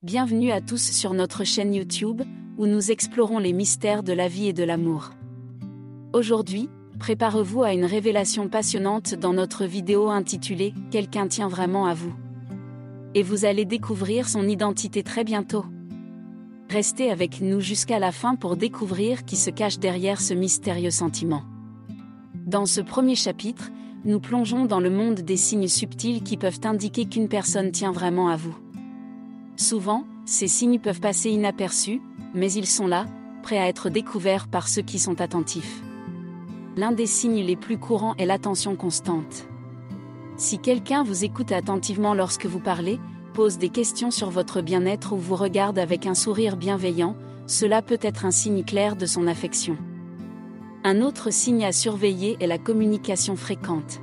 Bienvenue à tous sur notre chaîne YouTube, où nous explorons les mystères de la vie et de l'amour. Aujourd'hui, préparez-vous à une révélation passionnante dans notre vidéo intitulée « Quelqu'un tient vraiment à vous ». Et vous allez découvrir son identité très bientôt. Restez avec nous jusqu'à la fin pour découvrir qui se cache derrière ce mystérieux sentiment. Dans ce premier chapitre, nous plongeons dans le monde des signes subtils qui peuvent indiquer qu'une personne tient vraiment à vous. Souvent, ces signes peuvent passer inaperçus, mais ils sont là, prêts à être découverts par ceux qui sont attentifs. L'un des signes les plus courants est l'attention constante. Si quelqu'un vous écoute attentivement lorsque vous parlez, pose des questions sur votre bien-être ou vous regarde avec un sourire bienveillant, cela peut être un signe clair de son affection. Un autre signe à surveiller est la communication fréquente.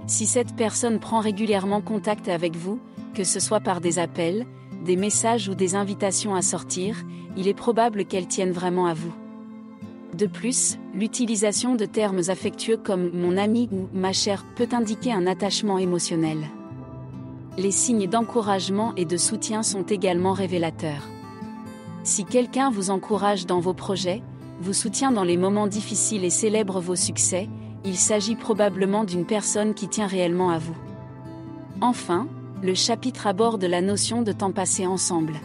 Si cette personne prend régulièrement contact avec vous, que ce soit par des appels, des messages ou des invitations à sortir, il est probable qu'elle tienne vraiment à vous. De plus, l'utilisation de termes affectueux comme « mon ami » ou « ma chère » peut indiquer un attachement émotionnel. Les signes d'encouragement et de soutien sont également révélateurs. Si quelqu'un vous encourage dans vos projets, vous soutient dans les moments difficiles et célèbre vos succès, il s'agit probablement d'une personne qui tient réellement à vous. Enfin, le chapitre aborde la notion de temps passé ensemble.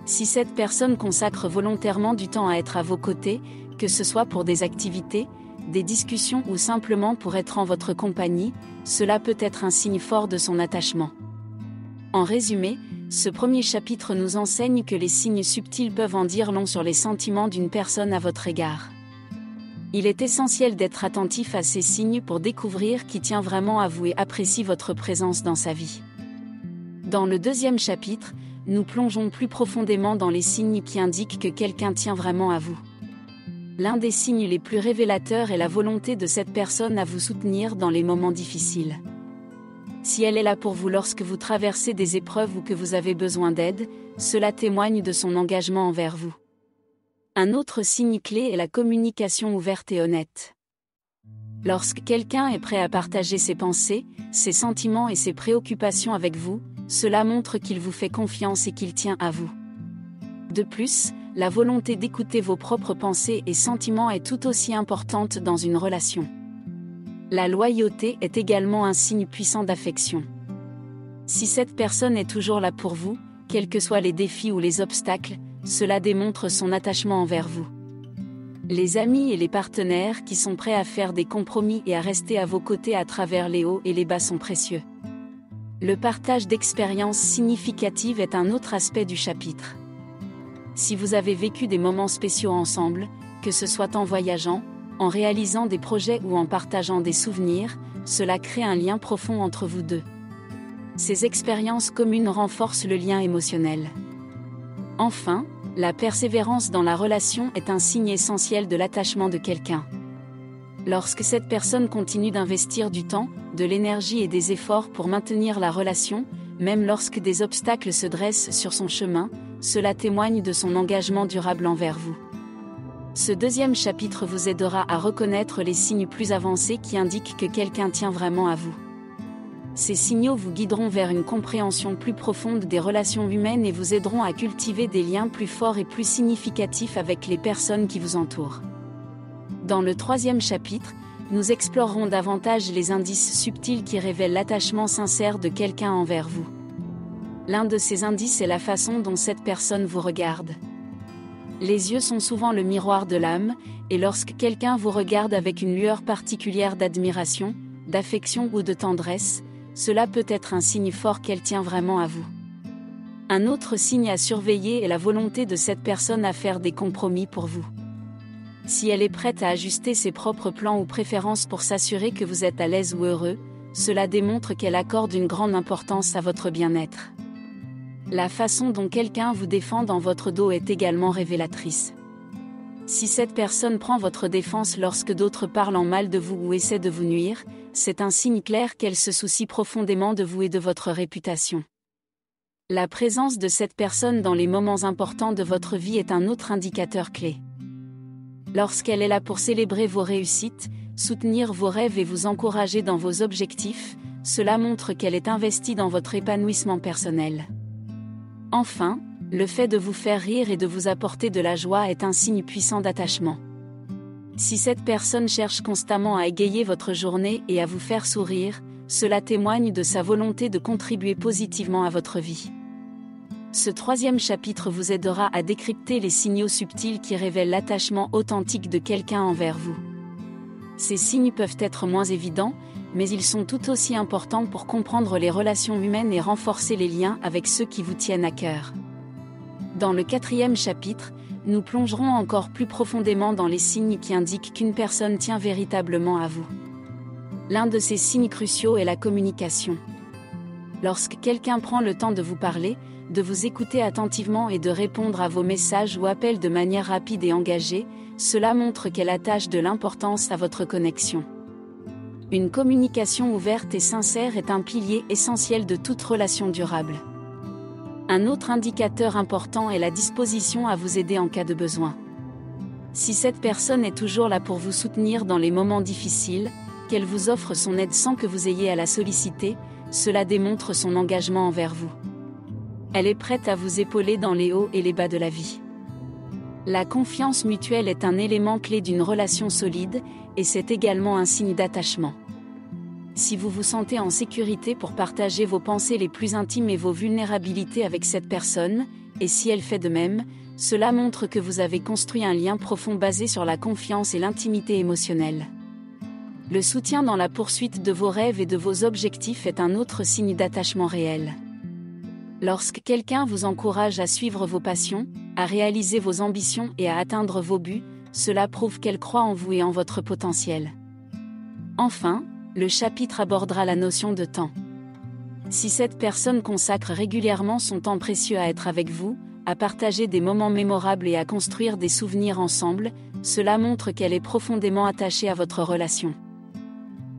Si cette personne consacre volontairement du temps à être à vos côtés, que ce soit pour des activités, des discussions ou simplement pour être en votre compagnie, cela peut être un signe fort de son attachement. En résumé, ce premier chapitre nous enseigne que les signes subtils peuvent en dire long sur les sentiments d'une personne à votre égard. Il est essentiel d'être attentif à ces signes pour découvrir qui tient vraiment à vous et apprécie votre présence dans sa vie. Dans le deuxième chapitre, nous plongeons plus profondément dans les signes qui indiquent que quelqu'un tient vraiment à vous. L'un des signes les plus révélateurs est la volonté de cette personne à vous soutenir dans les moments difficiles. Si elle est là pour vous lorsque vous traversez des épreuves ou que vous avez besoin d'aide, cela témoigne de son engagement envers vous. Un autre signe clé est la communication ouverte et honnête. Lorsque quelqu'un est prêt à partager ses pensées, ses sentiments et ses préoccupations avec vous, cela montre qu'il vous fait confiance et qu'il tient à vous. De plus, la volonté d'écouter vos propres pensées et sentiments est tout aussi importante dans une relation. La loyauté est également un signe puissant d'affection. Si cette personne est toujours là pour vous, quels que soient les défis ou les obstacles, cela démontre son attachement envers vous. Les amis et les partenaires qui sont prêts à faire des compromis et à rester à vos côtés à travers les hauts et les bas sont précieux. Le partage d'expériences significatives est un autre aspect du chapitre. Si vous avez vécu des moments spéciaux ensemble, que ce soit en voyageant, en réalisant des projets ou en partageant des souvenirs, cela crée un lien profond entre vous deux. Ces expériences communes renforcent le lien émotionnel. Enfin, la persévérance dans la relation est un signe essentiel de l'attachement de quelqu'un. Lorsque cette personne continue d'investir du temps, de l'énergie et des efforts pour maintenir la relation, même lorsque des obstacles se dressent sur son chemin, cela témoigne de son engagement durable envers vous. Ce deuxième chapitre vous aidera à reconnaître les signes plus avancés qui indiquent que quelqu'un tient vraiment à vous. Ces signaux vous guideront vers une compréhension plus profonde des relations humaines et vous aideront à cultiver des liens plus forts et plus significatifs avec les personnes qui vous entourent. Dans le troisième chapitre, nous explorerons davantage les indices subtils qui révèlent l'attachement sincère de quelqu'un envers vous. L'un de ces indices est la façon dont cette personne vous regarde. Les yeux sont souvent le miroir de l'âme, et lorsque quelqu'un vous regarde avec une lueur particulière d'admiration, d'affection ou de tendresse, cela peut être un signe fort qu'elle tient vraiment à vous. Un autre signe à surveiller est la volonté de cette personne à faire des compromis pour vous. Si elle est prête à ajuster ses propres plans ou préférences pour s'assurer que vous êtes à l'aise ou heureux, cela démontre qu'elle accorde une grande importance à votre bien-être. La façon dont quelqu'un vous défend dans votre dos est également révélatrice. Si cette personne prend votre défense lorsque d'autres parlent en mal de vous ou essaient de vous nuire, c'est un signe clair qu'elle se soucie profondément de vous et de votre réputation. La présence de cette personne dans les moments importants de votre vie est un autre indicateur clé. Lorsqu'elle est là pour célébrer vos réussites, soutenir vos rêves et vous encourager dans vos objectifs, cela montre qu'elle est investie dans votre épanouissement personnel. Enfin, le fait de vous faire rire et de vous apporter de la joie est un signe puissant d'attachement. Si cette personne cherche constamment à égayer votre journée et à vous faire sourire, cela témoigne de sa volonté de contribuer positivement à votre vie. Ce 3e chapitre vous aidera à décrypter les signaux subtils qui révèlent l'attachement authentique de quelqu'un envers vous. Ces signes peuvent être moins évidents, mais ils sont tout aussi importants pour comprendre les relations humaines et renforcer les liens avec ceux qui vous tiennent à cœur. Dans le 4e chapitre, nous plongerons encore plus profondément dans les signes qui indiquent qu'une personne tient véritablement à vous. L'un de ces signes cruciaux est la communication. Lorsque quelqu'un prend le temps de vous parler, de vous écouter attentivement et de répondre à vos messages ou appels de manière rapide et engagée, cela montre qu'elle attache de l'importance à votre connexion. Une communication ouverte et sincère est un pilier essentiel de toute relation durable. Un autre indicateur important est la disposition à vous aider en cas de besoin. Si cette personne est toujours là pour vous soutenir dans les moments difficiles, qu'elle vous offre son aide sans que vous ayez à la solliciter, cela démontre son engagement envers vous. Elle est prête à vous épauler dans les hauts et les bas de la vie. La confiance mutuelle est un élément clé d'une relation solide, et c'est également un signe d'attachement. Si vous vous sentez en sécurité pour partager vos pensées les plus intimes et vos vulnérabilités avec cette personne, et si elle fait de même, cela montre que vous avez construit un lien profond basé sur la confiance et l'intimité émotionnelle. Le soutien dans la poursuite de vos rêves et de vos objectifs est un autre signe d'attachement réel. Lorsque quelqu'un vous encourage à suivre vos passions, à réaliser vos ambitions et à atteindre vos buts, cela prouve qu'elle croit en vous et en votre potentiel. Enfin, le chapitre abordera la notion de temps. Si cette personne consacre régulièrement son temps précieux à être avec vous, à partager des moments mémorables et à construire des souvenirs ensemble, cela montre qu'elle est profondément attachée à votre relation.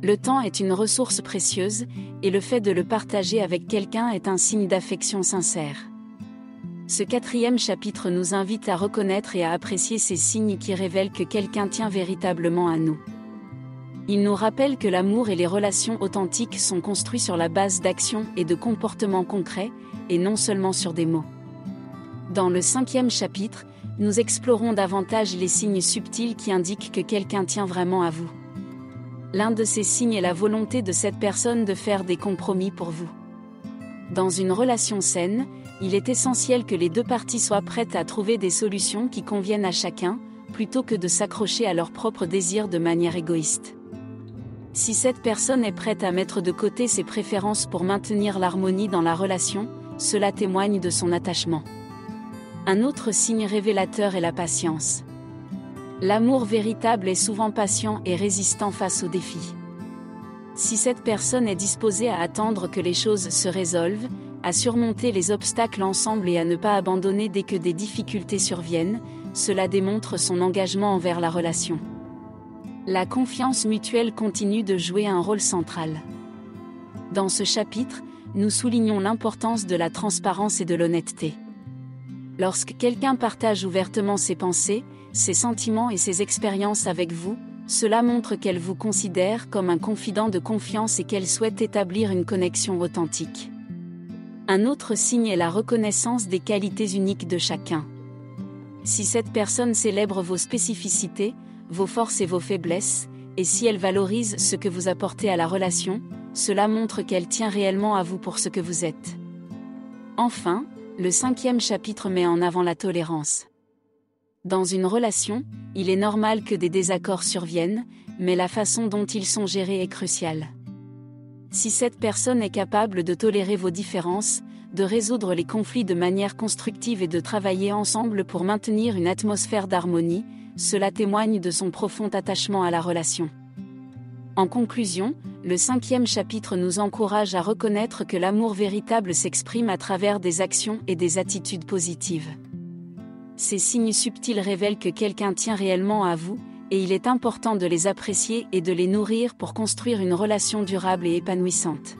Le temps est une ressource précieuse, et le fait de le partager avec quelqu'un est un signe d'affection sincère. Ce 4e chapitre nous invite à reconnaître et à apprécier ces signes qui révèlent que quelqu'un tient véritablement à nous. Il nous rappelle que l'amour et les relations authentiques sont construits sur la base d'actions et de comportements concrets, et non seulement sur des mots. Dans le 5e chapitre, nous explorons davantage les signes subtils qui indiquent que quelqu'un tient vraiment à vous. L'un de ces signes est la volonté de cette personne de faire des compromis pour vous. Dans une relation saine, il est essentiel que les deux parties soient prêtes à trouver des solutions qui conviennent à chacun, plutôt que de s'accrocher à leurs propres désirs de manière égoïste. Si cette personne est prête à mettre de côté ses préférences pour maintenir l'harmonie dans la relation, cela témoigne de son attachement. Un autre signe révélateur est la patience. L'amour véritable est souvent patient et résistant face aux défis. Si cette personne est disposée à attendre que les choses se résolvent, à surmonter les obstacles ensemble et à ne pas abandonner dès que des difficultés surviennent, cela démontre son engagement envers la relation. La confiance mutuelle continue de jouer un rôle central. Dans ce chapitre, nous soulignons l'importance de la transparence et de l'honnêteté. Lorsque quelqu'un partage ouvertement ses pensées, ses sentiments et ses expériences avec vous, cela montre qu'elle vous considère comme un confident de confiance et qu'elle souhaite établir une connexion authentique. Un autre signe est la reconnaissance des qualités uniques de chacun. Si cette personne célèbre vos spécificités, vos forces et vos faiblesses, et si elle valorise ce que vous apportez à la relation, cela montre qu'elle tient réellement à vous pour ce que vous êtes. Enfin, le 5e chapitre met en avant la tolérance. Dans une relation, il est normal que des désaccords surviennent, mais la façon dont ils sont gérés est cruciale. Si cette personne est capable de tolérer vos différences, de résoudre les conflits de manière constructive et de travailler ensemble pour maintenir une atmosphère d'harmonie, cela témoigne de son profond attachement à la relation. En conclusion, le 5e chapitre nous encourage à reconnaître que l'amour véritable s'exprime à travers des actions et des attitudes positives. Ces signes subtils révèlent que quelqu'un tient réellement à vous, et il est important de les apprécier et de les nourrir pour construire une relation durable et épanouissante.